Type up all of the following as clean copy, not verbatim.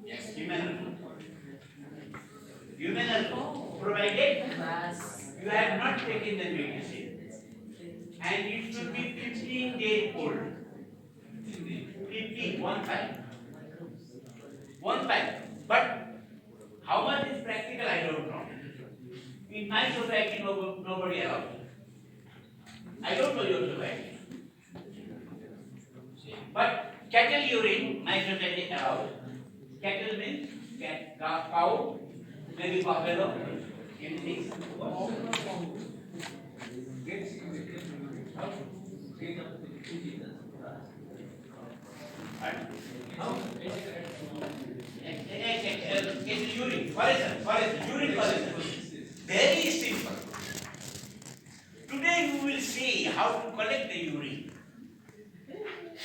Yes, human provided you have not taken the medicine, and it should be 15 days old. 15, 1 5. But how much is practical, I don't know. In my society, nobody allows. I don't know your society. But cattle urine, my society allows. Cattle means cow, maybe buffalo, anything. It's urine. What is urine collection? Very simple. Today we will see how to collect the urine.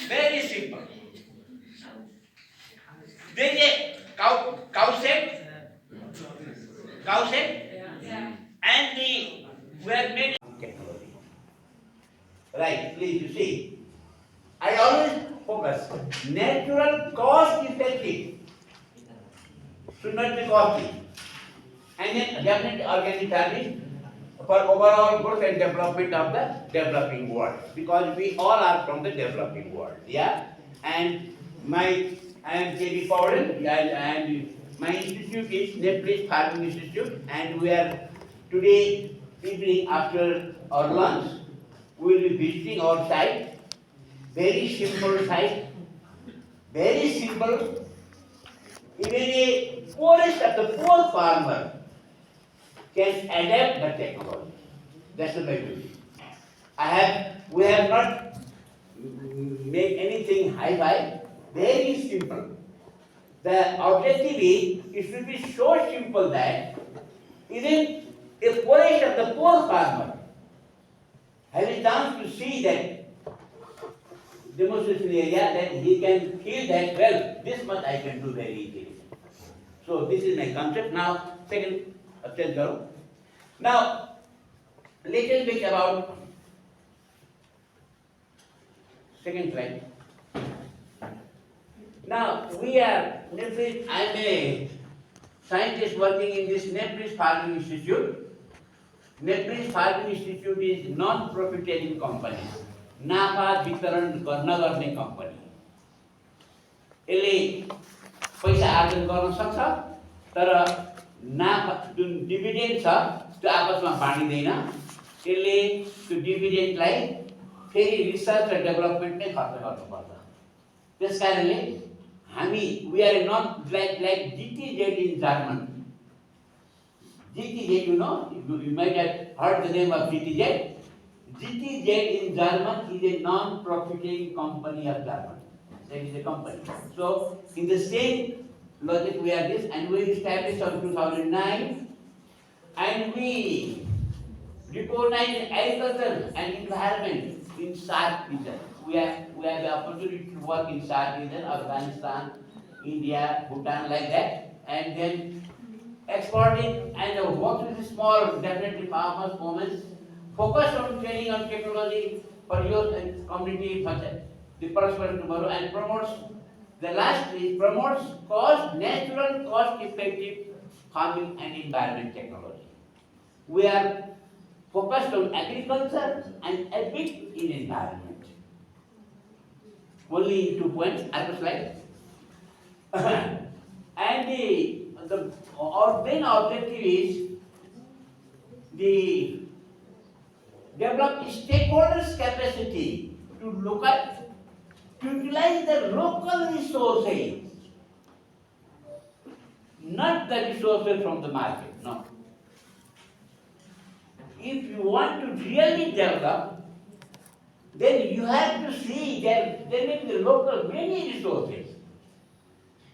Very simple. There is a cow set, and we have made technology. Right, please you see. I always focus. Natural cost effective should not be costly. And then definitely organic service for overall growth and development of the developing world. Because we all are from the developing world. Yeah? And I am K.B. Powell, and my institute is Nepalese Farming Institute, and we are today evening after our lunch, we will be visiting our site. Very simple site, very simple. Even a poorest of the poor farmer can adapt the technology. That's the beauty. We have not made anything high-fi, very simple. The objective is, it should be so simple that even a poorest of the poor farmer has a chance to see that demonstration area, that he can feel that, well, this much I can do very easily. So this is my concept. Now, second, now, little bit about second slide. Now, I'm a scientist working in this Nepalese Farming Institute. Nepalese Farming Institute is non-profiteering company. नाफा वितरण नगर्ने company. यसले पैसा आर्जन गर्न सक्छ, तर नाफा जुन डिभिडेन्ड छ त्यो आपसमा बाँडिदैन. यसले त्यो डिभिडेन्डलाई फेरि रिसर्च र डेभलपमेन्टमै खर्च गर्नुपर्छ. त्यसकारणले we are not like GTZ in German. GTZ, you might have heard the name of GTZ. GTZ in German is a non-profiting company of German. That is a company. So, in the same logic we are this, and we established in 2009, and we recognize agriculture and environment in SAARC region. We have the opportunity to work in SAARC region, Afghanistan, India, Bhutan, like that, and then exporting and work with small, definitely farmers, women, focus on training on technology for youth and community budget, the prosperous tomorrow, and promotes natural, cost-effective farming and environment technology. We are focused on agriculture and a bit in environment. Only 2 points. Other slide. And our main objective is the develop stakeholders' capacity to utilize the local resources, not the resources from the market. No. If you want to really develop, then you have to see that there may be local many resources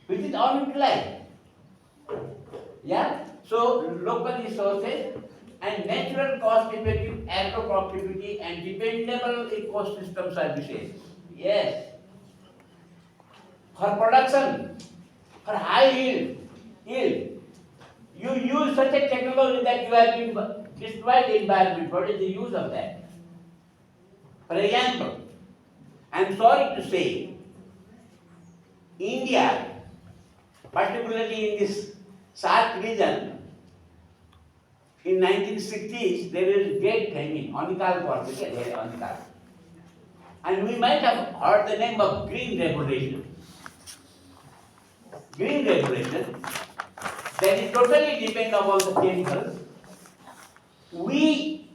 which is unutilized. Yeah? So local resources and natural cost-effective agro-productivity and dependable ecosystem services. Yes. For production, for high yield, you use such a technology that you have been destroyed the environment. What is the use of that? For example, I am sorry to say, India particularly in this South region, in 1960s, there is great famine, Anikal Anikal. And we might have heard the name of Green Revolution. Green Revolution, that is totally depend upon the chemicals. We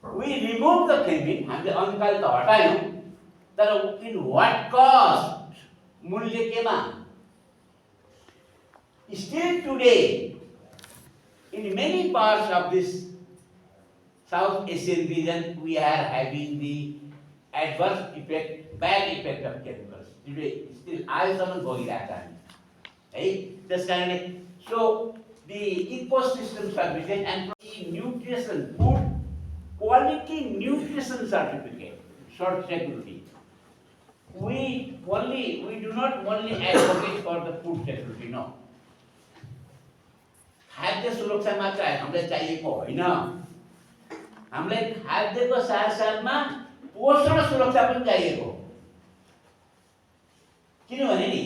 remove the famine, हामीले अनिकाल त हटायौँ, तर in what cost? मूल्य केमा? Still today, in many parts of this South Asian region, we are having the adverse effect, bad effect of chemicals. Today, still आजसम्म भोगिरहेका हामी, है? त्यसकारणले, so the ecosystem services and nutrition, food quality nutrition certificate, short security. We do not only advocate for the food security, no. खाद्य सुरक्षा मात्र हामीलाई चाहिएको होइन, हामीलाई खाद्यको साथसाथमा पोषण सुरक्षा पनि चाहिएको हो। किनभने नि,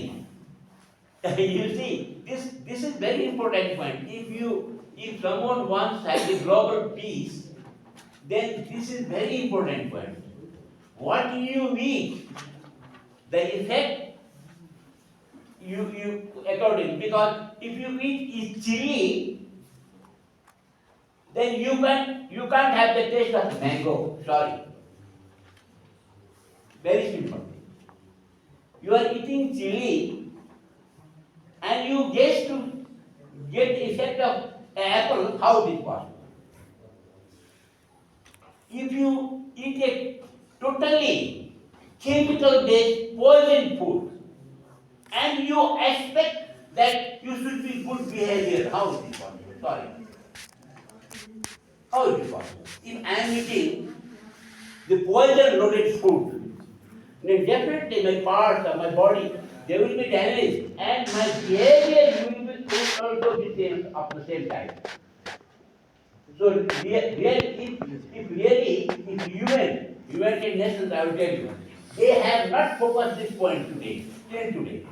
you see, this is very important point. If someone wants to have the global peace, then this is very important point. What you eat, the effect you according, because if you eat chili, then you can't have the taste of mango. Sorry. Very simple. You are eating chili and you get the effect of apple. How is it possible? If you eat a totally chemical-based poison food and you expect that you should be good behavior, how is it possible? Sorry. How is it possible? If I am eating the poison-loaded food, then definitely my parts of my body, they will be damaged, and my behavior will also be same of the same type. So if United Nations, I will tell you, they have not focused this point today, till today.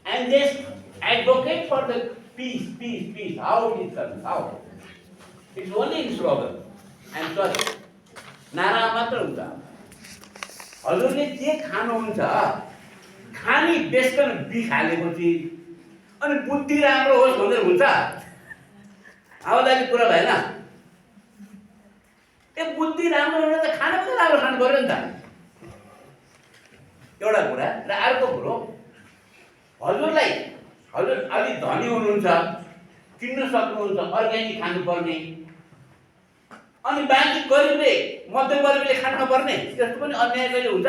And they advocate for the peace. How it is done? How? It's only in slogan. I'm sorry. नारा मात्र हुन्छ। हजुरले जे खानुहुन्छ, खानी बेचकन बिख हालेपछि अनि बुद्धि राम्रो होस् भनेर हुन्छ? आवाजले कुरा भएन। ए बुद्धि राम्रो हुन त खाना पनि राम्रो खानु पर्यो नि त। एउटा कुरा र अर्को कुरो, हजुर अलि धनी हुनुहुन्छ, किन्न सक्नुहुन्छ, अर्ग्यानिक खानुपर्ने, अनि बाँकी गरिबले मध्यमवर्गले खान नपर्ने, त्यस्तो पनि अन्याय कहिले हुन्छ?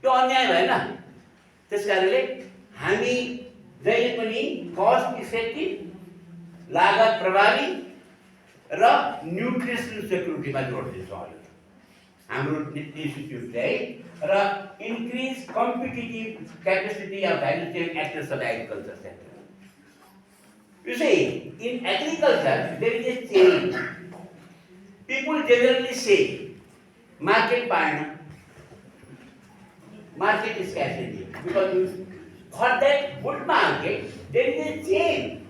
त्यो अन्याय भएन। त्यसकारणले हामी जहिले पनि कस्ट इफेक्टिभ, लागत प्रभावी र न्युट्रिसन सेक्युरिटीमा जोड दिन्छौँ अहिले हाम्रो इन्स्टिट्युटले, र increase competitive capacity of value chain actors of agriculture sector. You see, in agriculture, there is a change. People generally say, market partner, market is scarcity. Because for that good market, there is a change.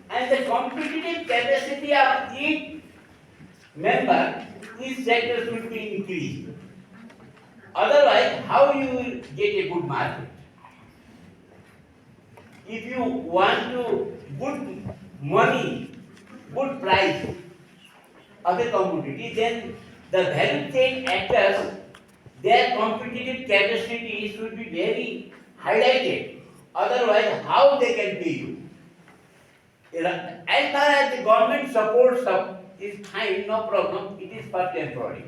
And the competitive capacity of each member, each sector should be increased. Otherwise, how you will get a good market? If you want to good money, good price of a commodity, then the value chain actors, their competitive capacity should be very highlighted. Otherwise, how they can pay you? As far as the government support is fine, no problem, it is for temporary.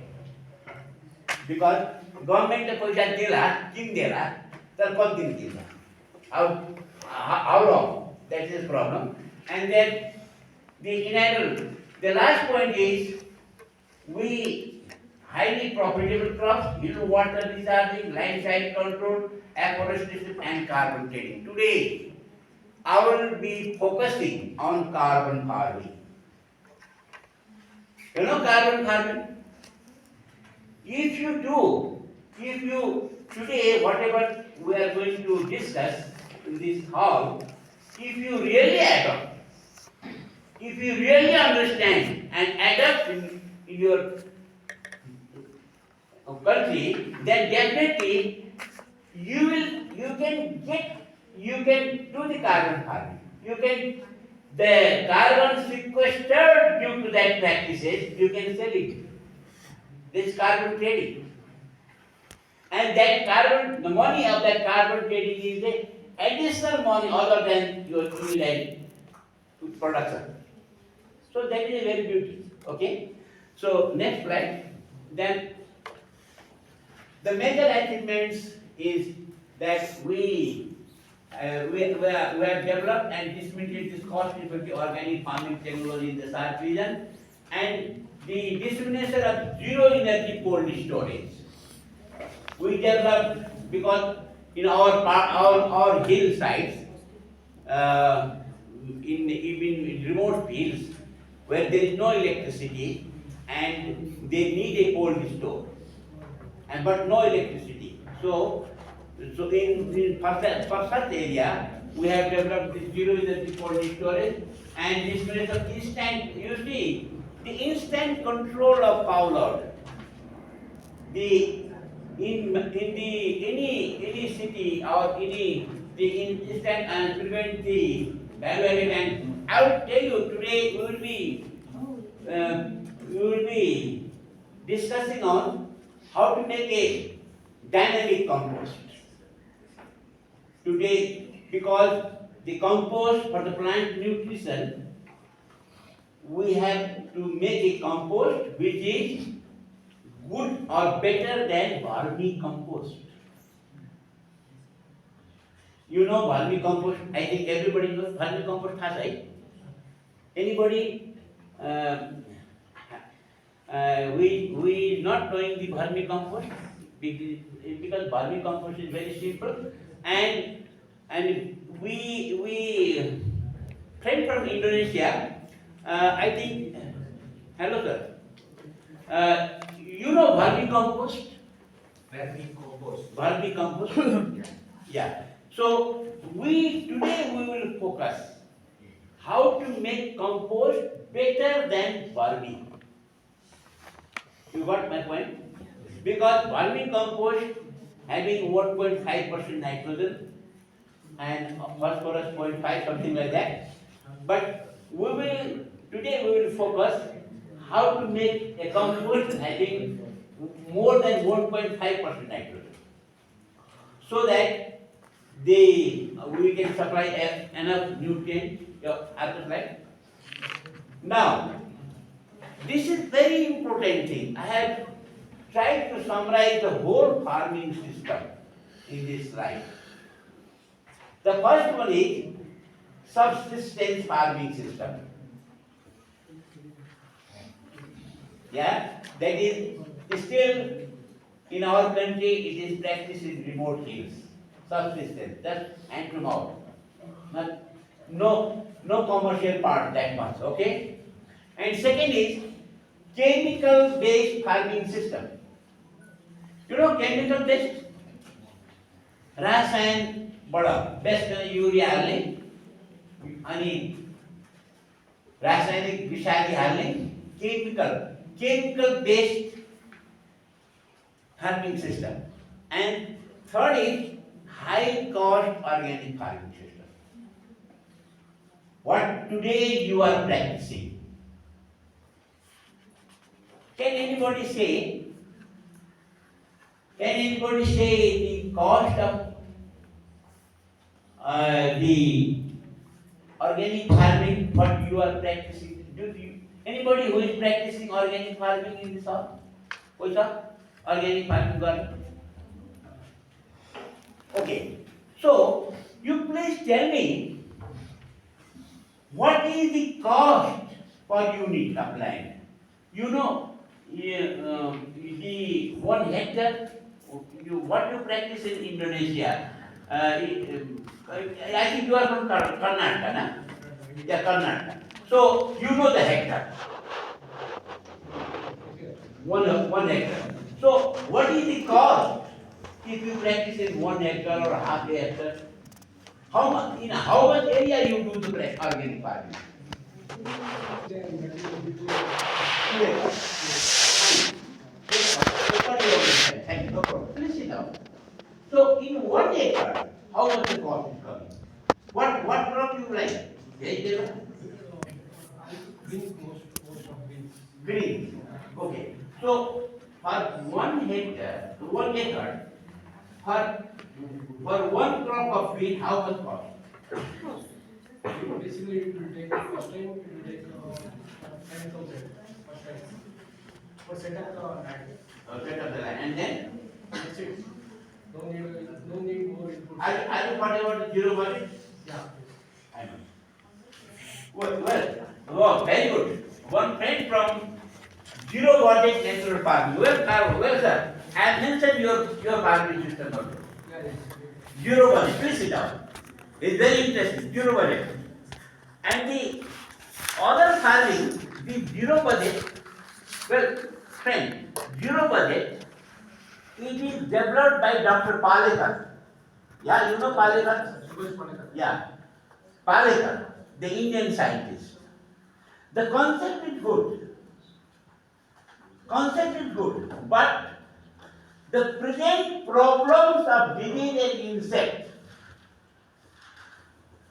Because government पैसा देला, किन देला, तर कति दिन दिन्छ? How long? That is the problem. And then the last point is, we highly profitable crops, water recharging, land side control, afforestation and carbon trading. Today, I will be focusing on carbon farming. You know carbon farming? If you today, whatever we are going to discuss in this hall, if you really adopt, if you really understand and adapt in your country, then definitely you can do the carbon farming. You can the carbon sequestered due to that practices, you can sell it. This carbon trading. And that carbon, the money of that carbon trading is the additional money other than your equivalent production. So that is a very beautiful. Okay. So next slide. Then the major achievements is that we have developed and disseminated this cost-effective organic farming technology in the South region, and the dissemination of zero energy cold storage. We developed because in our hillsides, even in remote fields where there is no electricity and they need a cold store, and but no electricity. So for such area, we have developed this zero energy cold storage and this means of instant. You see, the instant control of power load. The in the any city or any the instant and prevent the value and I will tell you today we will be discussing on how to make a dynamic compost. Today, because the compost for the plant nutrition, we have to make a compost which is good or better than vermicompost. You know vermicompost, I think everybody knows vermicompost has, right? Anybody we not knowing the vermicompost because vermicompost is very simple and we friend from Indonesia, I think hello sir. You know vermicompost? Vermicompost. Yeah. So today we will focus how to make compost better than vermi. You got my point? Because vermicompost having 1.5% nitrogen and phosphorus 0.5 something like that. But today we will focus how to make a compost having more than 1.5% nitrogen, so that we can supply enough nutrient. After slide. Now, this is very important thing. I have tried to summarize the whole farming system in this slide. The first one is subsistence farming system. Yeah, that is still in our country it is practiced in remote hills. Subsistence, just hand to mouth. No commercial part that much, okay? And second is chemical based farming system. You know chemical based? रासायन बड़ा best urea हाल्ने अनि रासायनिक विषादी हाल्ने chemical based farming system. And third is high cost organic farming system. What today you are practicing. Can anybody say the cost of the organic farming what you are practicing? Anybody who is practicing organic farming in this house? Who is organic farming garden? Okay. So you please tell me what is the cost per unit of land? You know, the 1 hectare, what you practice in Indonesia, I think you are from Karnataka, na? Yeah, Karnataka. So you know the hectare. 1 hectare. So what is the cost if you practice in 1 hectare or half a hectare, how much area you do the organic farming? 2 acres. Thank you. No problem. Please sit down. So in 1 acre, how much the cost is coming? What crop you like? Vegetable? Green. Okay. So for 1 hectare, 1 acre, for one crop of green, how much cost? Basically, it will take first time it will take 10,000 first time for set up the land. Set up the land. And then? That's it. No need more input. Are you part about the zero budget? Yeah. I know. Well, very good. One friend from zero budget natural farming. Where sir? I have mentioned your farming system also. Yeah, yes. Zero budget. Please sit down. It's very interesting. Zero budget. And the other farming, the zero budget, well, friend, zero budget, it is developed by Dr. Palekar. Yeah, you know Palekar? Subhash Palekar. Yeah. Palekar, the Indian scientist. The concept is good. But the present problems of disease and insect,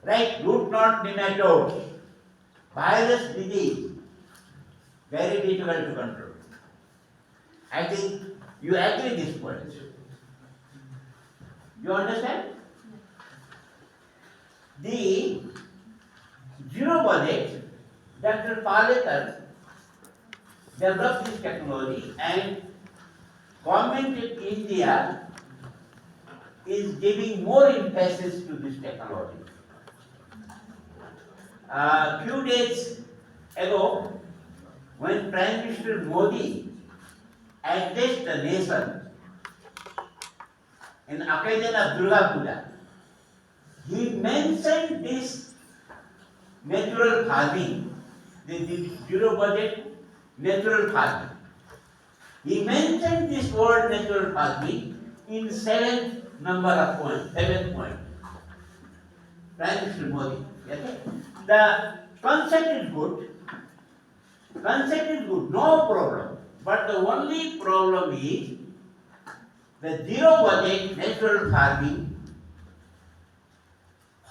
right? Root knot nematodes, virus disease, very difficult to control. I think you agree this point. You understand? The zero budget, Dr. Palekar developed this technology, and government in India is giving more emphasis to this technology. A few days ago, when Prime Minister Modi addressed the nation in occasion of Durga Puja, he mentioned this natural farming, the zero budget natural farming. He mentioned this word natural farming in seventh point. Prime Minister Modi. Okay? The concept is good, no problem. But the only problem is the zero budget natural farming.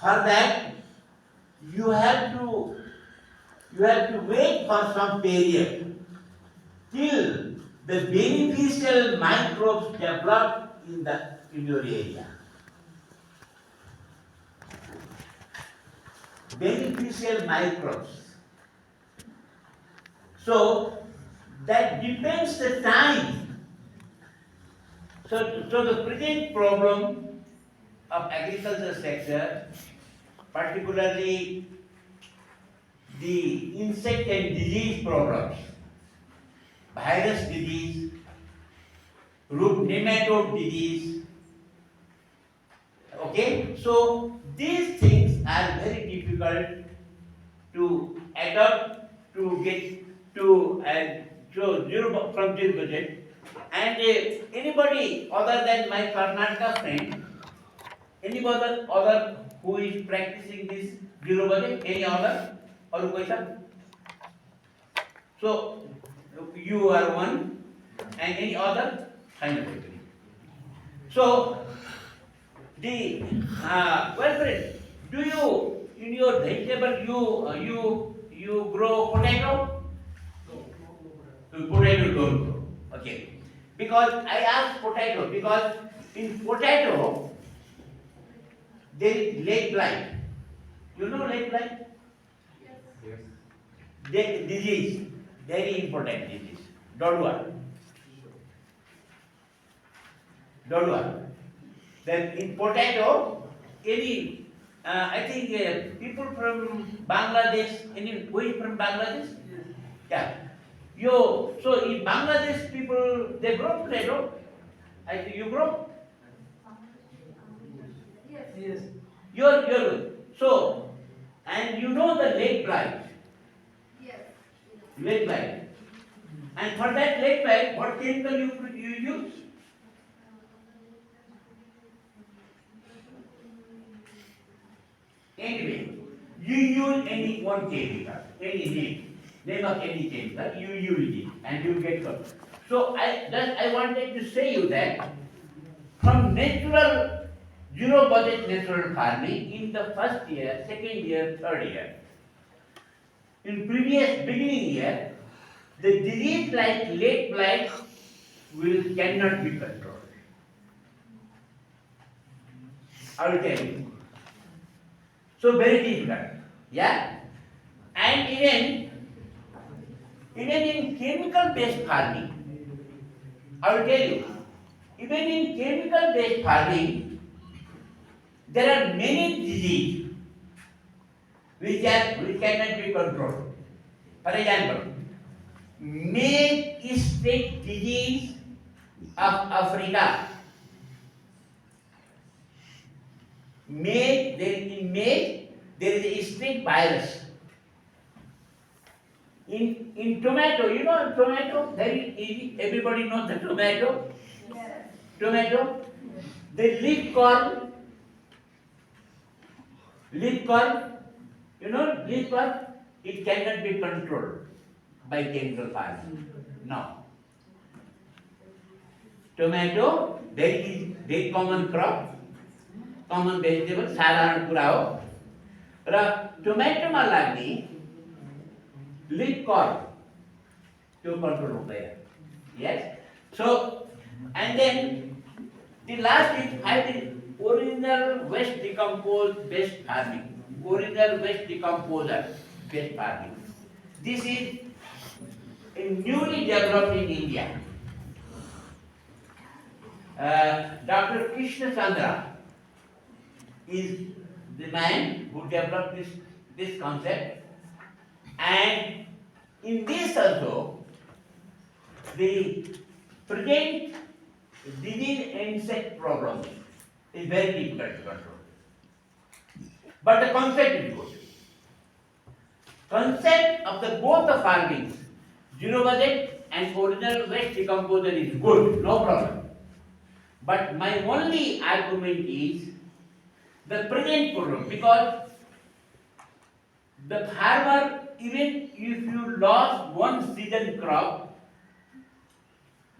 For that, you have to wait for some period till the beneficial microbes develop in your area. Beneficial microbes. So that depends the time. So the present problem of agriculture sector, particularly the insect and disease problems, virus disease, root nematode disease. Okay, so these things are very difficult to adopt, to get to, and so zero from zero budget. And anybody other than my Karnataka friend, anybody other who is practicing this zero budget, any other or question? So you are one, and any other? Kind of agree. So the well, friend, do you in your vegetable you grow potato? Potato don't grow. Okay. Because I asked potato because in potato there is late blight. You know late blight? Yes. Disease, very important disease. Dodua. Then in potato, I think people from Bangladesh, who is from Bangladesh? Yeah. So in Bangladesh people, they grow potato. I think you grow? Yes. You're good. So, and you know the lake blight. Yes. Lake blight. And for that lake blight, what chemical you use? Anyway, you use any one chemical, any name of any chemical, you use it and you get good. So I wanted to say you that from natural zero budget natural farming in the first year, second year, third year. In previous beginning year, the disease like late blight cannot be controlled. I will tell you. So very difficult. Yeah? And even in chemical based farming, I will tell you, even in chemical based farming, there are many diseases which cannot be controlled. For example, maize streak disease of Africa. In maize, there is a streak virus. In tomato, you know tomato, very easy, everybody knows the tomato. Yes. Tomato, the leaf corn, you know leaf corn, it cannot be controlled by chemical farming. No. Tomato, very common crop, common vegetable, साधारण कुरा हो र टोमेटोमा लाग्ने leaf corn त्यो control हुँदैन. Yes. So and then the last is original waste decomposed based farming. Original waste decomposer based farming. This is newly developed in India. Dr. Krishna Chandra is the man who developed this concept, and in this also the present disease insect problem is very difficult to control. But the concept is good. Concept of the both the farmings, zero budget and original waste decomposer is good, no problem. But my only argument is the present problem, because the farmer, even if you lost one season crop,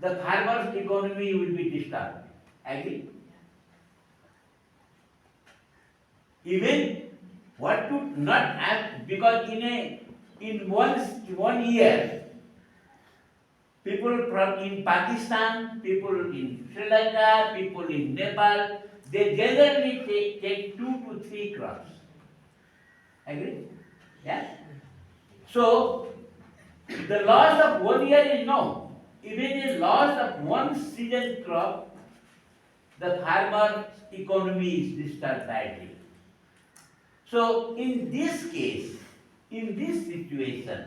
the farmer's economy will be disturbed. Agree? Even what to not have, because in one year, people from in Pakistan, people in Sri Lanka, people in Nepal, they generally take 2 to 3 crops. Agree? Yeah? So, the loss of 1 year is no. Even a loss of one season crop, the farmer's economy is disturbed badly. So, in this case, in this situation,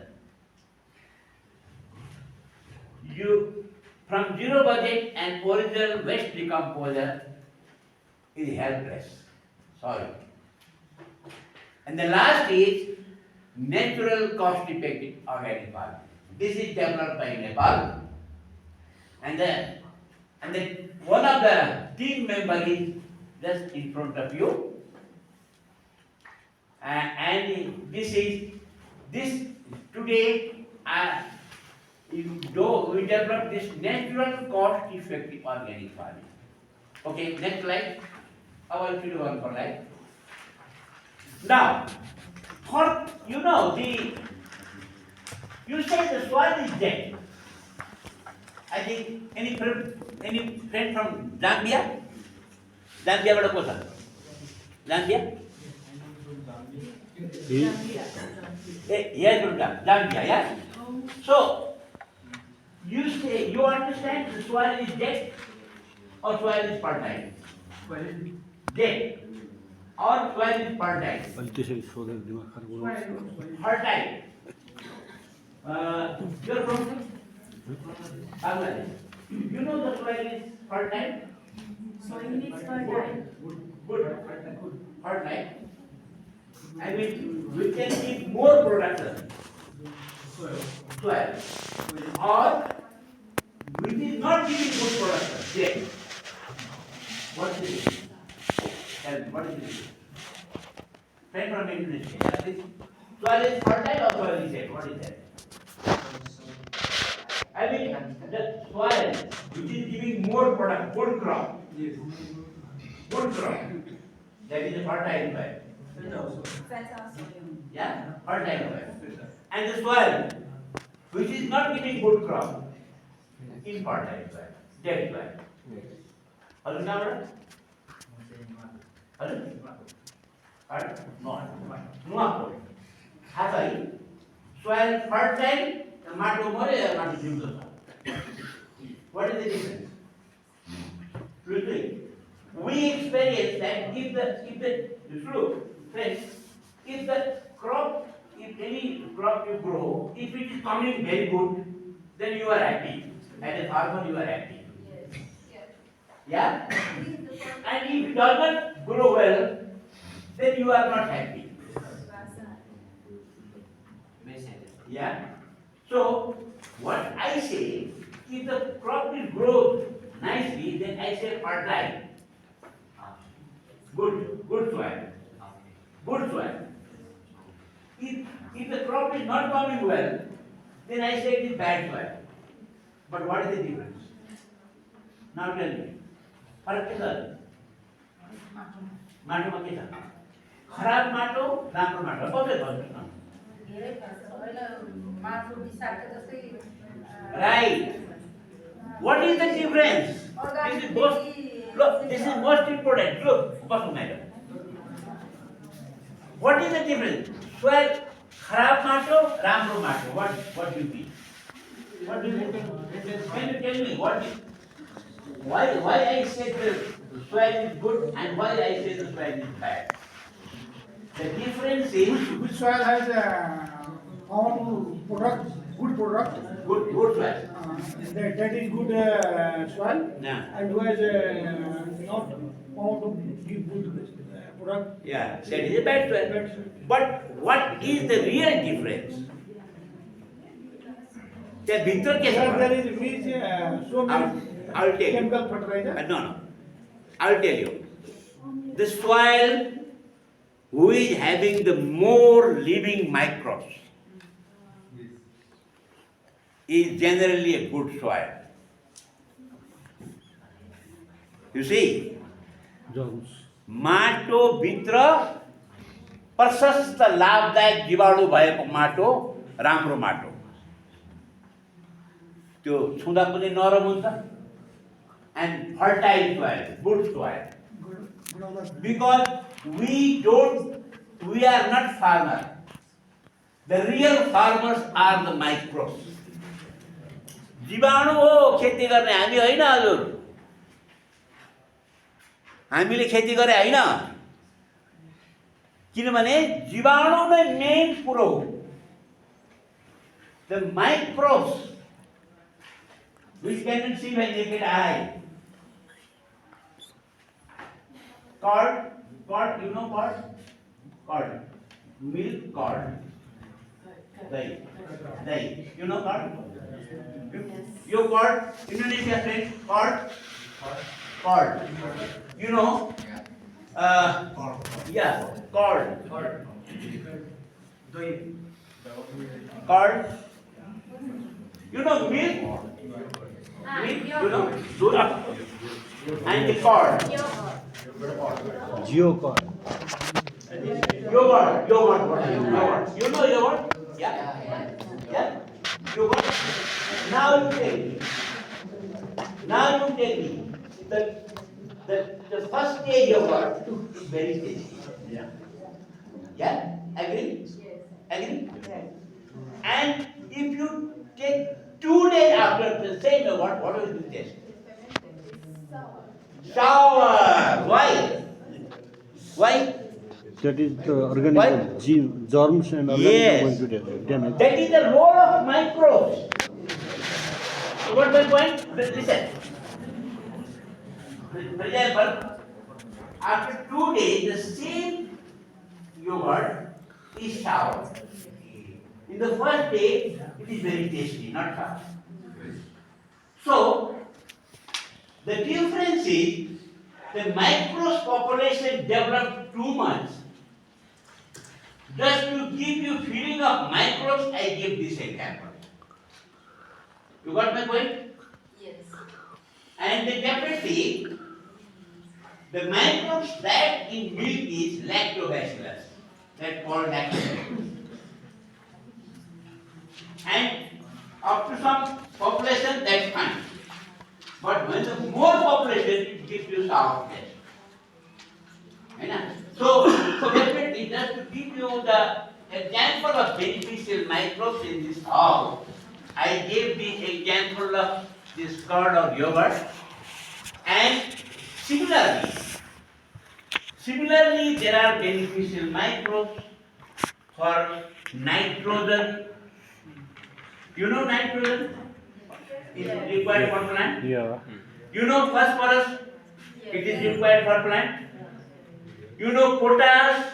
you from zero budget and original waste decomposer is helpless. Sorry. And the last is natural cost effective organic farming. This is developed by Nepal. And then one of the team members is just in front of you. And this today we develop this natural cost effective organic farming. Okay, next slide. I want you to one for life. Now, for you say the soil is dead. I think any friend from Zambia? Zambia bada ko sa? Zambia? Yes, Zambia, yeah? So, you understand the soil is dead or soil is fertile? Dead or soil is fertile? Fertile. You're from Bangladesh. You know the soil is fertile? Soil is fertile. Good. Fertile. I mean, we can give more production. Soil. Or which is not giving good production. Yes. What is it? Tell me, what is it? Friend from Indonesia. Yeah, this soil is fertile or soil is dead? What is that? I mean, the soil which is giving more product, good crop. Yes. Good crop. That is a fertile soil. Yeah, fertile soil. And the soil which is not giving good crop, infertile soil, dead soil. Hello, now? Hello? No. Hatai, soil fertile, tomato more, tomato juice. What is the difference? We experience that if the crop, if any crop you grow, if it is coming very good, then you are happy. As a farmer, you are happy. Yeah? And if it does not grow well, then you are not happy. Yeah? So, what I say, if the crop will grow nicely, then I say fertile. Good soil. Good soil. If the crop is not coming well, then I say it is bad soil. But what is the difference? Now tell me. फर्क के sir माटो में के छ खराब माटो राम्रो माटो कसरी भन्नु न धेरै सबैले माटो बिसाएको जस्तै right what is the difference this is most important look बस्नु madam what is the difference soil खराब माटो राम्रो माटो what do you mean what do you mean can you tell me what is why I say the soil is good and why I say the soil is bad? The difference is Which soil has found product, good product? good soil. That is good soil. Yeah. And who has not found to give good product? Yeah, that is a bad soil. But what is the real difference? The भीतर के There is which so many I'll tell you. chemical fertilizer. No. I'll tell you. The soil who is having the more living microbes is generally a good soil. You see? माटो भित्र प्रशस्त लाभदायक जीवाणु भएको माटो राम्रो माटो त्यो छुँदा पनि नरम हुन्छ and fertile soil, good soil. Because we are not farmers. The real farmers are the microbes. जीवाणु हो खेती गर्ने हामी होइन हजुर हामीले खेती गरे होइन किनभने जीवाणु नै मेन कुरो हो the microbes which cannot see by naked eye curd, you know curd, milk curd, dahi, you know curd? You curd, Indonesia friend, curd, you know? Yeah, curd, you know milk, you know, and the curd. Geocord. Yogurt. You know yogurt? Yeah. Yogurt. Now you tell me. The first day yogurt is very tasty. Yeah. Agree? Agree? And if you take 2 days after the same yogurt, what will you taste? Sour. Why? That is the organic germs and Yes. organisms going to damage. That is the role of microbes. So what's my point? Listen. For example, after 2 days, the same yogurt is sour. In the first day, it is very tasty, not sour. So, the difference is the microbes population developed too much Just to give you feeling of microbes, I give this example. You got my point? Yes. And definitely, the microbes that in milk is lactobacillus, that called lactobacillus. And up to some population, that's fine. But when the more population, it gives you sour taste. So definitely, just to give you the example of beneficial microbes in this hall, I gave the example of this curd or yogurt. And similarly, there are beneficial microbes for nitrogen. You know nitrogen is required for plant. Yeah. You know phosphorus, it is required for plant. You know potash,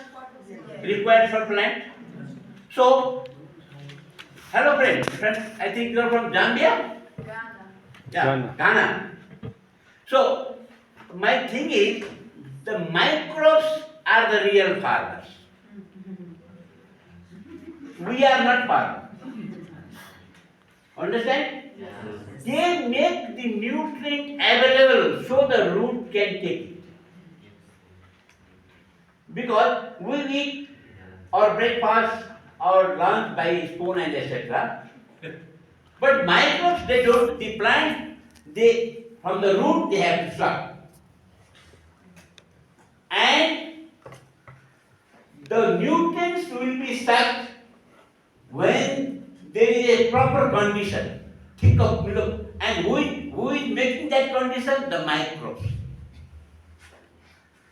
required for plant. So, hello friend, I think you are from Zambia? Yeah, Ghana. So, my thing is, the microbes are the real farmers. We are not farmers. Understand? They make the nutrient available so the root can take it. Because we eat our breakfast, our lunch by spoon and etc. But microbes, they don't. The plant, they from the root they have to suck. And the nutrients will be sucked when there is a proper condition. Think of below. And who is making that condition? The microbes.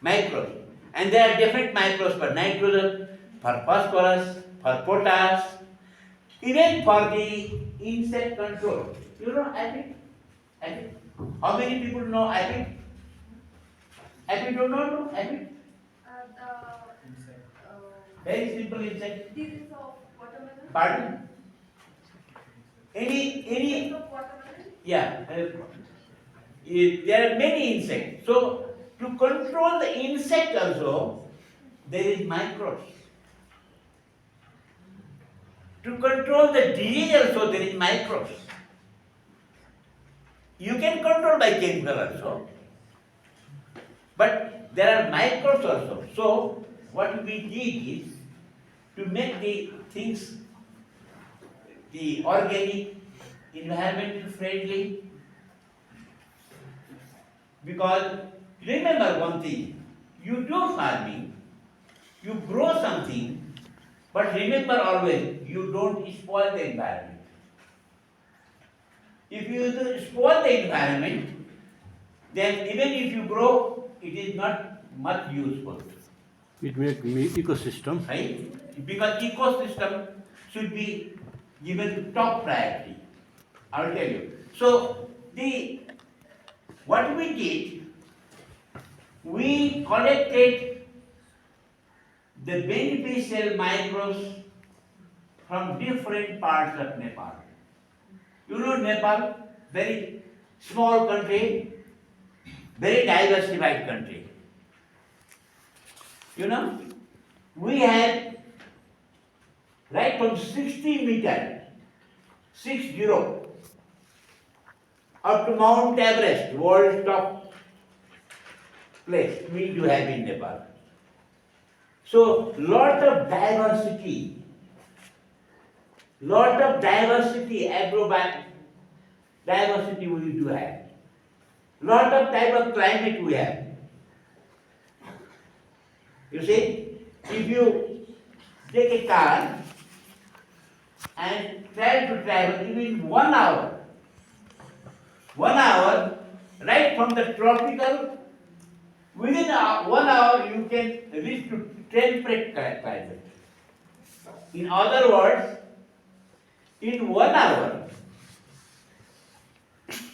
Microbes. And there are different microbes for nitrogen, for phosphorus, for potash, even for the insect control. You know aphid? Aphid? How many people know aphid? Aphid do not know aphid? Very simple insect. This is of watermelon. Pardon? Any Of watermelon. yeah. There are many insects. So to control the insect also, there is microbes. To control the disease also, there is microbes. You can control by chemical also, but there are microbes also. So what we did is to make the things, the organic, environmental friendly. Because remember one thing, you do farming, you grow something, but remember always, you don't spoil the environment. If you spoil the environment, then even if you grow, it is not much useful. It makes ecosystem. Right? Because ecosystem should be given top priority. I'll tell you. So what we did, we collected the beneficial microbes from different parts of Nepal. You know Nepal, very small country, very diversified country. You know, we had right from 60 meters, 60, up to Mount Everest, world's top place we do have in Nepal. So, lot of diversity, diversity we do have. Lot of type of climate we have. You see, if you take a car and try to travel even 1 hour, right from the tropical, within 1 hour you can reach to temperate climate. In other words, in 1 hour,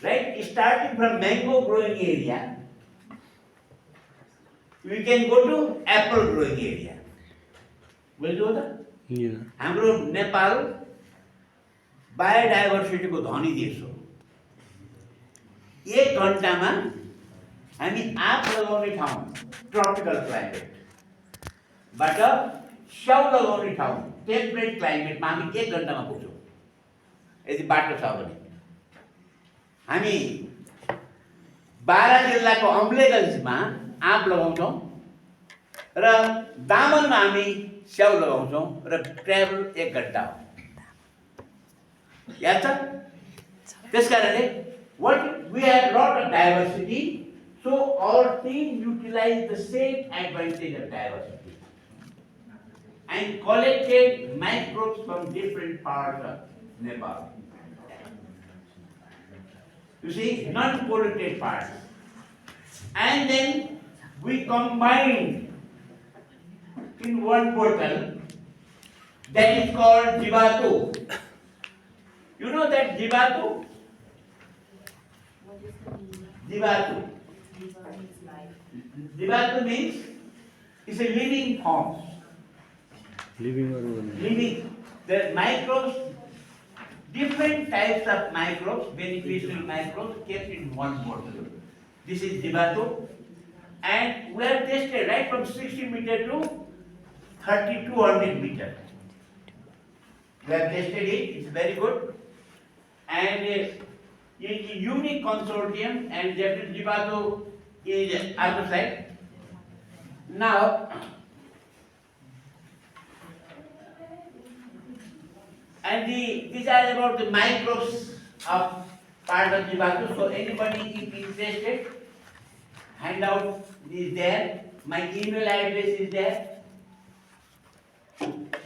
right, starting from mango growing area, we can go to apple growing area. Will do that? Yeah. हाम्रो नेपाल बायोडाइभर्सिटीको धनी देश हो। 1 घन्टामा हामी आँप लगाउने ठाउँ tropical climate बाट स्याउ लगाउने ठाउँ टेम्परेट क्लाइमेटमा हामी 1 घन्टामा पुग्छौँ यदि बाटो छ भने। हामी 12 जिल्लाको अम्लेगञ्जमा आँप लगाउँछौँ र दामनमा हामी स्याउ लगाउँछौँ र ट्राभल 1 घन्टा हो। याद छ? त्यसकारणले we have lot of diversity, so our team utilize the same advantage of diversity and collected microbes from different parts of Nepal. You see, non-polluted parts. And then we combined in one bottle that is called Jivatu. You know that Jivatu? Jivatu. Jivatu means it's a living form. Living organ Living. The microbes, different types of microbes, beneficial microbes kept in one bottle. This is Jivatu. And we have tested right from 60 meter to 3200 meter. We have tested it, it's very good. And it's a unique consortium, and Jeffrey Jivatu is other side. Now, and these are about the microbes of part of Jivatu. So anybody is interested, handout is there. My email address is there.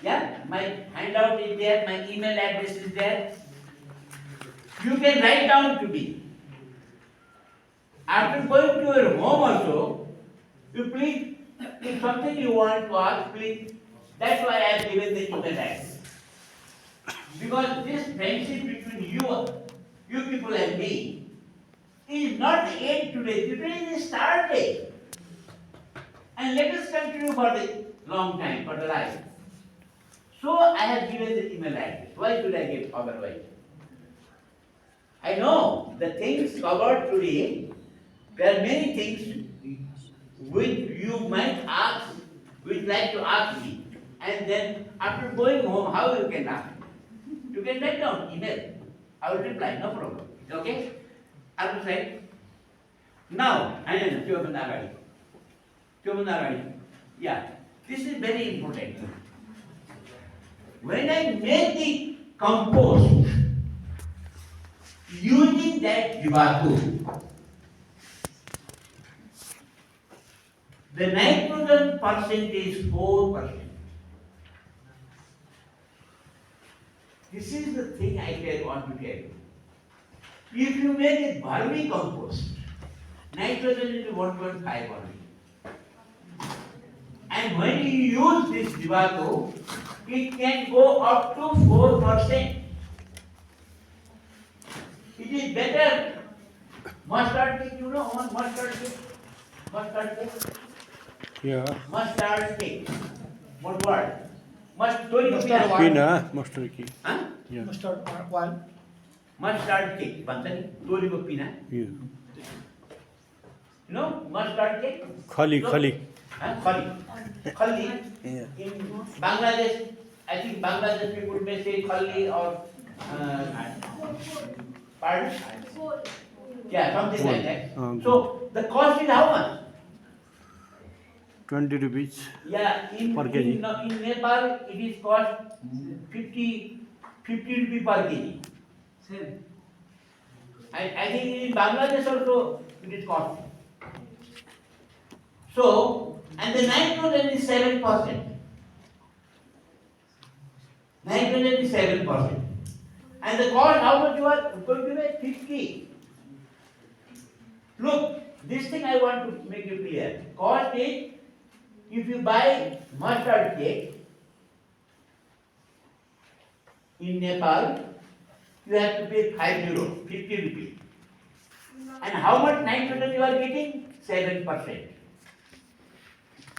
Yeah, my handout is there. My email address is there. You can write down to me. After going to your home also, you please, if something you want to ask, please. That's why I have given the email address. Because this friendship between you people and me, is not the end today. Today is the start day. And let us continue for the long time, for the life. So I have given the email address. Why should I give otherwise? I know the things covered today, there are many things which you might ask, which like to ask me. And then after going home, how you can ask? You can write down email. I will reply, no problem. Okay? I will say, now, yeah, this is very important. When I make the compost, using that Jivatu, the nitrogen percent is 4%. This is the thing I want to tell you. If you make a vermicompost, nitrogen is 1.5 only. And when you use this Jivatu, it can go up to 4%. It is better. Mustard cake, you know mustard cake? Mustard cake? या Mustard cake. One word. Mustard पिना muster की Huh? या Mustard oil. Mustard cake. भन्छ नि तोरीको पिना. यो You know mustard cake? खली So- खली Huh? Khali. Khali. Yeah. In Bangladesh, I think Bangladesh people may say khali or pardon? Yeah, something like that. So the cost is how much? 20 rupees Yeah, in Per kg. in Nepal it is cost 50 rupee per kg. I think in Bangladesh also it is cost. So, and the nitrogen is 7%. Nitrogen is 7%. And the cost, how much you are going to pay? 50. Look, this thing I want to make you clear. Cost is, if you buy mustard cake in Nepal, you have to pay 50 rupees. And how much nitrogen you are getting? 7%.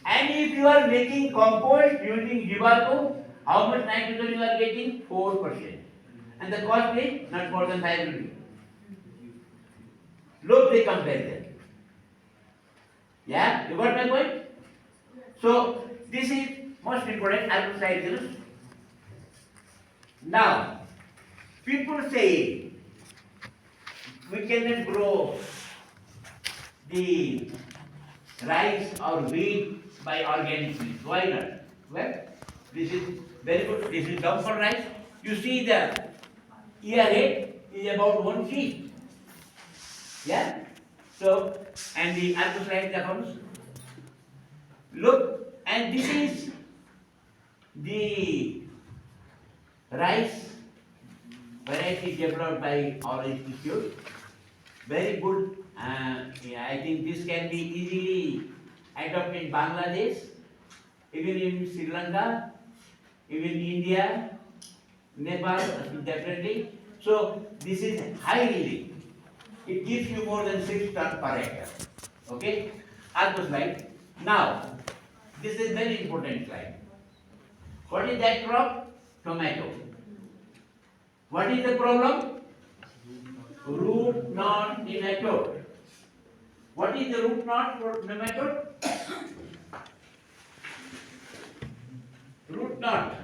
And if you are making compost using Jivatu, how much nitrogen you are getting? 4%. And the cost is not more than 5 rupees. Look the comparison. Yeah, you got my point? So this is most important advertisers. Now, people say we cannot grow the rice or wheat by organic means. Why not? Well, this is very good. This is dump for rice. You see the year rate is about 1 feet. Yeah? So, and the other slide comes. Look, and this is the rice variety developed by our institute. Very good. Yeah, I think this can be easily adopted in Bangladesh, even in Sri Lanka, even India, Nepal, definitely. So this is high yielding. It gives you more than 6 tons per acre. Okay? Other slide. Now, this is very important slide. What is that crop? Tomato. What is the problem? Root knot nematode. What is the root knot for nematode? Root knot.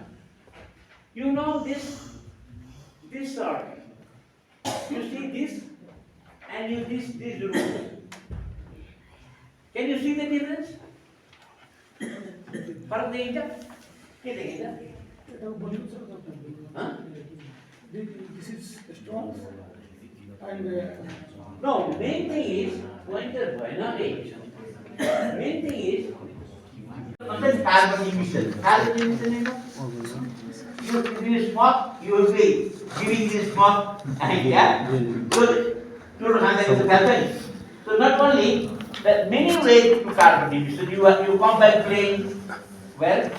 You know this sort. You see this and you this root. Can you see the difference? फर्क देखेगा? क्या देखेगा? हाँ? This is strong and No, main thing is pointer boy, not it. Main thing is carbon emission. Carbon emission is you smoke, you will be giving this smoke and yeah. So not only that many ways to carbon emission. You come by plane. Well,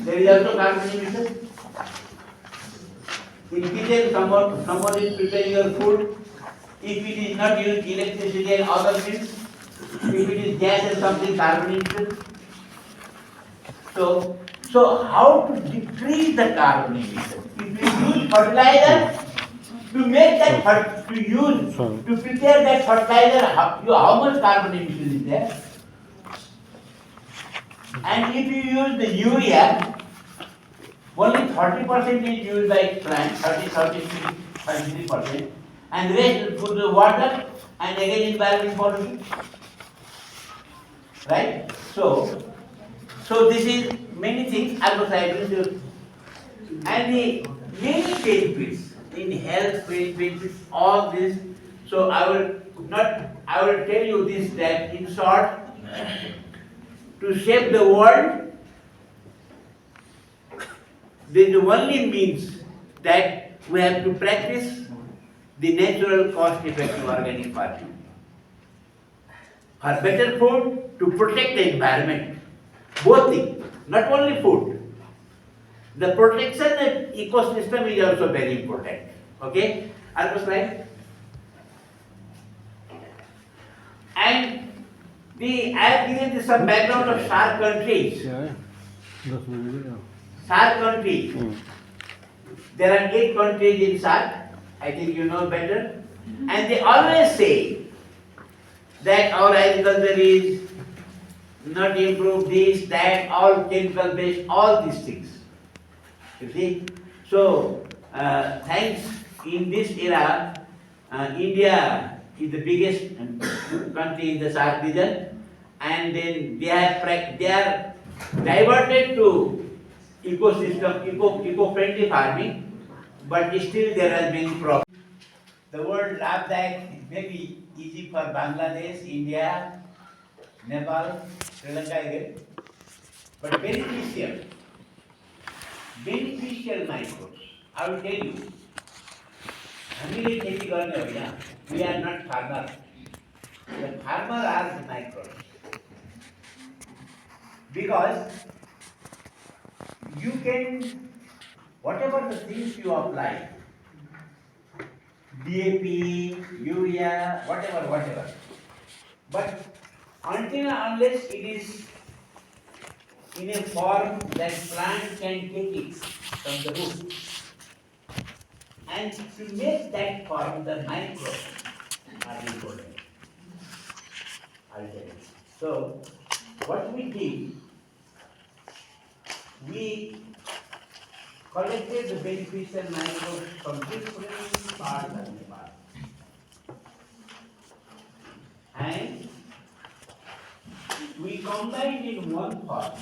there is also carbon emission. In kitchen, someone is preparing your food. If it is not used electricity and other things, if it is gas and something, carbon emission. So how to decrease the carbon emission? If you use fertilizer to make that to prepare that fertilizer, how much carbon emission is there? And if you use the urea, only 30% is used by plants, 33%, and the rest is put the water and again environment pollution. Right? So this is many things herbicides and the many benefits in health benefits, all this. So I will tell you this, that in short, to save the world, this only means that we have to practice the natural cost-effective organic farming. For better food, to protect the environment. Both things, not only food. The protection of ecosystem is also very important. Okay? Other slide. And I have given you some background of SAARC countries. SAARC countries. There are 8 countries in SAARC. I think you know better. And they always say that our agriculture is not improved, this, that, all chemical based, all these things. You see? So, thanks in this era, India is the biggest country in the SAARC region, and then they are diverted to ecosystem, eco-friendly farming, but still there are many problems. The word Labdaik may be easy for Bangladesh, India, Nepal, Sri Lanka again, but beneficial microbes. I will tell you. We are not farmers. The farmers are the microbes. Because you can, whatever the things you apply, DAP, urea, whatever. But until and unless it is in a form that plant can take it from the root, and to make that form, the microbes are important. I'll tell you. So, what we did, we collected the beneficial microbes from different parts of the body. And we combined in one pot.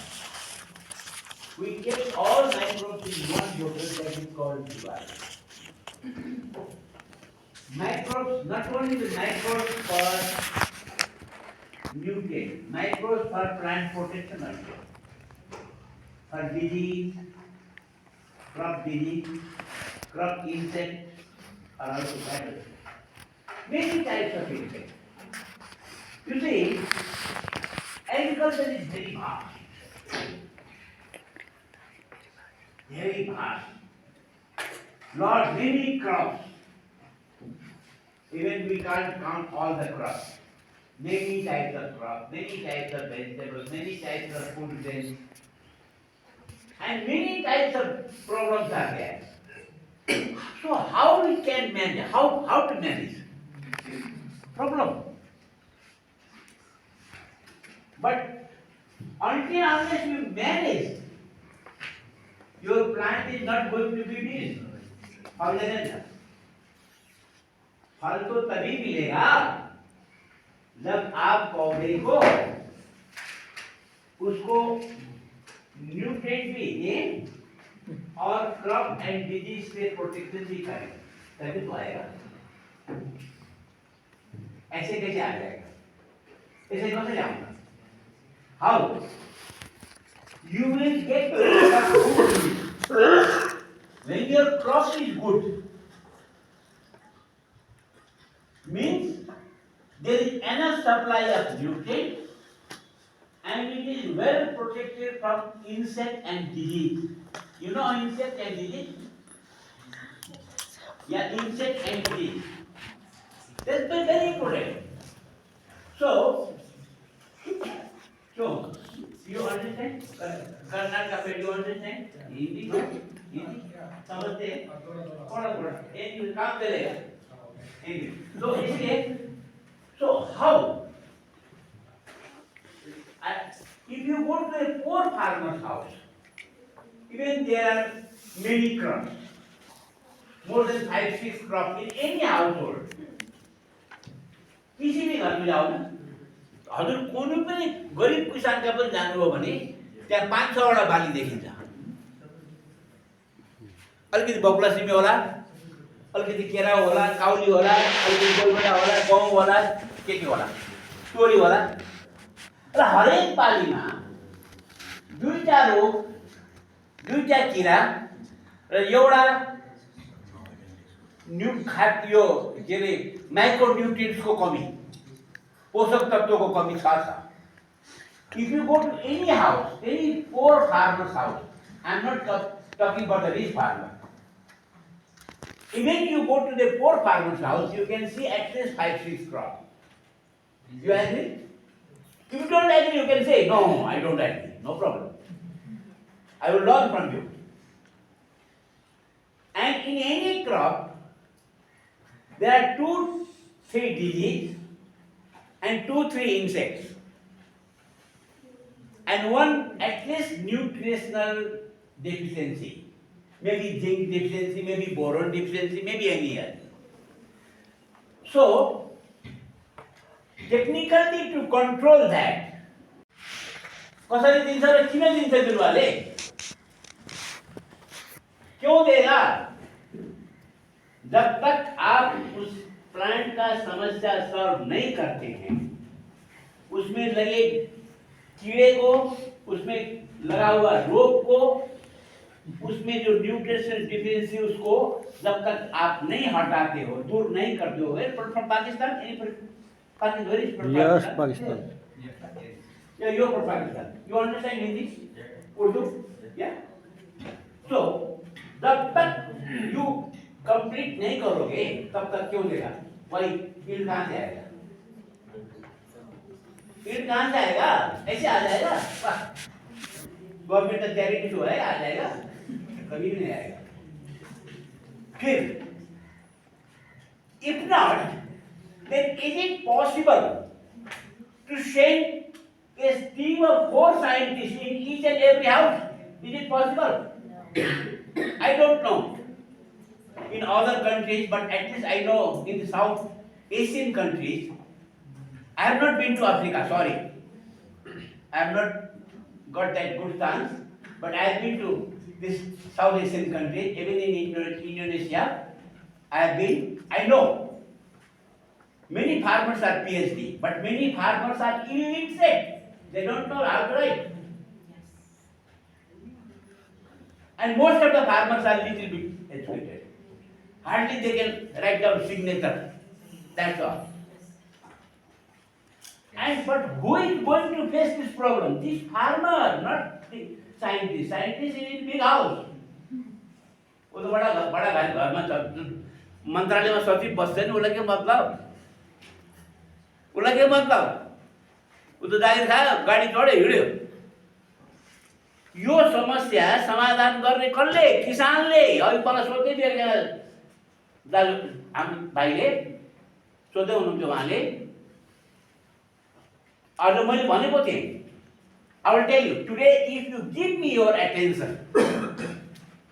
We kept all microbes in one bottle that is called divide. Microbes, not only the microbes for nutrients, microbes for plant protection also. For disease, crop insects are also better. Many types of insects. You see, agriculture is very vast. Very vast. Lot many crops. Even we can't count all the crops. Many types of crops, many types of vegetables, many types of food grains. And many types of problems are there. So how we can manage, how to manage? Problem. But until unless you manage, your plant is not going to be big. How is it? फल तो तभी मिलेगा जब आप पौधे को उसको nutrient भी दें और क्रॉप एंड डिजीज से प्रोटेक्शन भी करें तभी तो आएगा। ऐसे कैसे आ जाएगा? ऐसे कैसे जाऊंगा? How you will get when your crop is good means there is enough supply of nutrients and it is well protected from insect and disease. You know insect and disease? Yeah, insect and disease. That's very important. So you understand? Karnataka, you understand? Hindi? Hindi? समझते हैं? थोड़ा एक काम करेगा। So इसलिए, so how? If you go to a poor farmer's house, even there are many crops, more than 5-6 crops in any household. किसी भी घर में जाओ ना, हजुर कुनै पनि गरिब किसानका पनि जानुभयो भने त्यहाँ 5-6 वटा बाली देखिन्छ। अलिकति बकुला सिमी होला, अलिकति केरा होला, काउली होला, अलिकति गोलबेडा होला, गहुँ होला, के होला, तोरी होला। र हरेक बालीमा दुईटा रोग, दुईटा किरा र एउटा यो के अरे माइक्रोन्युट्रिएन्ट्सको कमी, पोषक तत्त्वको कमी छ। If you go to any house, any poor farmer's house, I am not talking about the rich farmer. Even you go to the poor farmer's house, you can see at least 5-6 crops. You agree? If you don't agree, you can say, no, I don't agree. No problem. I will learn from you. And in any crop, there are 2-3 diseases and 2-3 insects. And one at least nutritional deficiency. Maybe zinc deficiency, maybe boron deficiency, maybe any other. So, technically to control that, कसरी दिन्छ र किन दिन्छ बिरुवाले? क्यों देगा? जब तक आप उस प्लांट का समस्या सॉल्व नहीं करते हैं, उसमें लगे कीड़े को, उसमें लगा हुआ रोग को, उसमें जो न्यूट्रिशन डिफिशियंसी उसको जब तक आप नहीं हटाते हो, दूर नहीं करते हो, from Pakistan, any Pakistan, where is from Yes, Pakistan? Pakistan. Yeah, you're from Pakistan. You understand Hindi? Urdu? Yeah. So, जब तक you complete नहीं करोगे, तब तक क्यों देगा? वही कीड़ कहाँ से आएगा? कीड़ कहाँ से आएगा? ऐसे आ जाएगा? गवर्नमेंट का चैरिटी जो है आ जाएगा? कभी नहीं आएगा। फिर, if not, then is it possible to send a team of 4 scientists in each and every house Is it possible? I don't know in other countries, but at least I know in the South Asian countries. I have not been to Africa, sorry. I have not got that good chance, but I have been to this South Asian country, even in Indonesia. I have been, I know many farmers are PhD, but many farmers are illiterate. They don't know how to write. And most of the farmers are little bit educated. Hardly they can write down signature. That's all. And but who is going to face this problem? This farmer, not the scientist. Scientist is in big house. वो तो बड़ा घर में मंत्रालय में सचिव बस्छ नि उसलाई के मतलब ऊ त जागिर खायो गाडी चढ्यो हिँड्यो यो समस्या समाधान गर्ने कसले किसानले अघि मलाई सोध्दै थियो एकजना दाजु हाम्रो भाइले सोध्दै हुनुहुन्थ्यो उहाँले आज मैले भनेको थिएँ I will tell you today if you give me your attention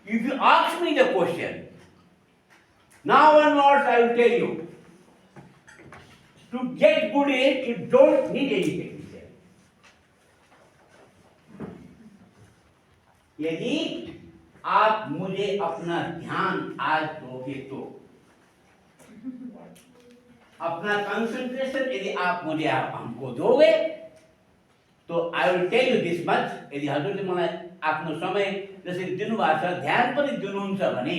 if you ask me the question now onwards I will tell you to get good aid you don't need any technician यदि आप मुझे अपना ध्यान आज दोगे तो अपना concentration यदि आप मुझे हमको दोगे तो I will tell you this much यदि हजुरले मलाई आफ्नो समय जसरी दिनुभएको छ ध्यान पनि दिनुहुन्छ भने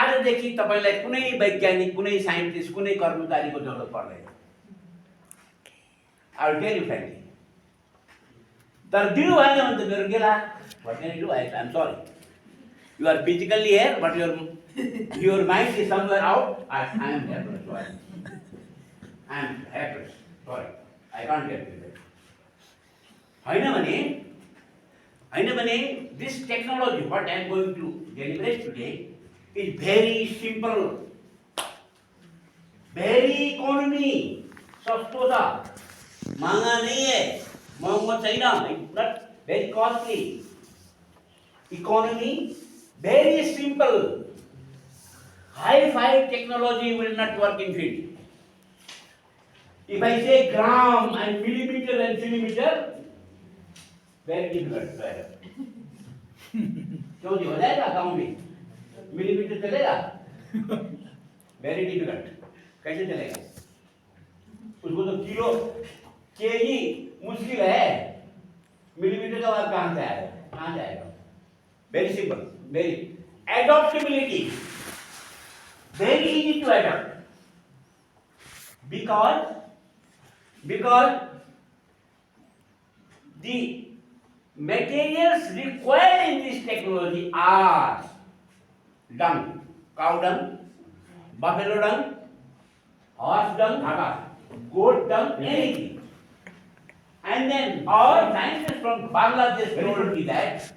आजदेखि तपाईलाई कुनै वैज्ञानिक कुनै साइन्टिस्ट कुनै कर्मचारीको जरुरत पर्दैन आई विल टेल यू फ्रेन्कली तर दिनु भएन भने त मेरो गेला what can I do? I am sorry. You are physically here, but your mind is somewhere out. I am helpless. Sorry. I am helpless. Sorry. I can't help you there. हैन भने this technology, what I am going to deliberate today, is very simple, very economy, सस्तो छ, महँगा नहीं है, महँगो छैन, it's not very costly. Economy, very simple. High-fi technology will not work in field. If I say gram and millimeter and centimeter, very difficult. क्यों जी हो जाएगा गाँव में मिलीमीटर चलेगा very difficult. कैसे चलेगा उसको तो किलो केजी मुश्किल है मिलीमीटर का बात कहाँ से आएगा very simple very adaptability very easy to adapt because the materials required in this technology are dung, cow dung, buffalo dung, horse dung, goat dung, anything. And then our scientists from Bangladesh told me that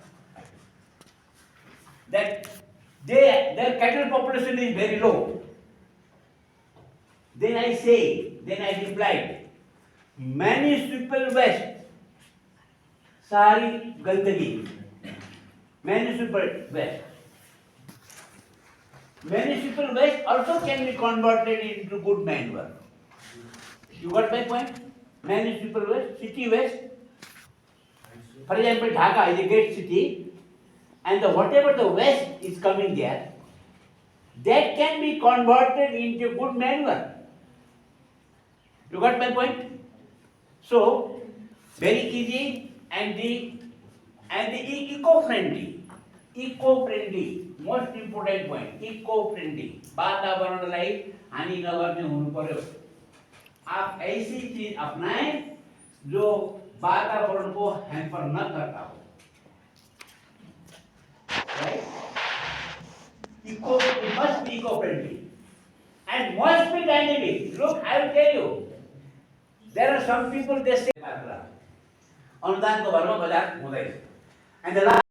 their cattle population is very low. Then I replied, municipal waste, सारी गंदगी, municipal waste also can be converted into good manure. You got my point? Municipal waste, city waste. For example, Dhaka is a great city. And whatever the waste is coming there, that can be converted into good manure. You got my point? So, very easy and the eco-friendly, most important point, eco-friendly. वातावरणलाई हानि नगर्ने हुनु पर्यो. आप ऐसी चीज अपनाएं जो वातावरण को हैम्पर न करता हो. Right? It must be eco-friendly and must be dynamic. Look, I will tell you, there are some people they say, अनुदान को भरमा बजार हुँदैन. And the last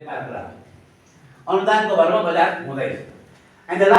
अनुदानको भरमा बजार हुँदैछ। And the last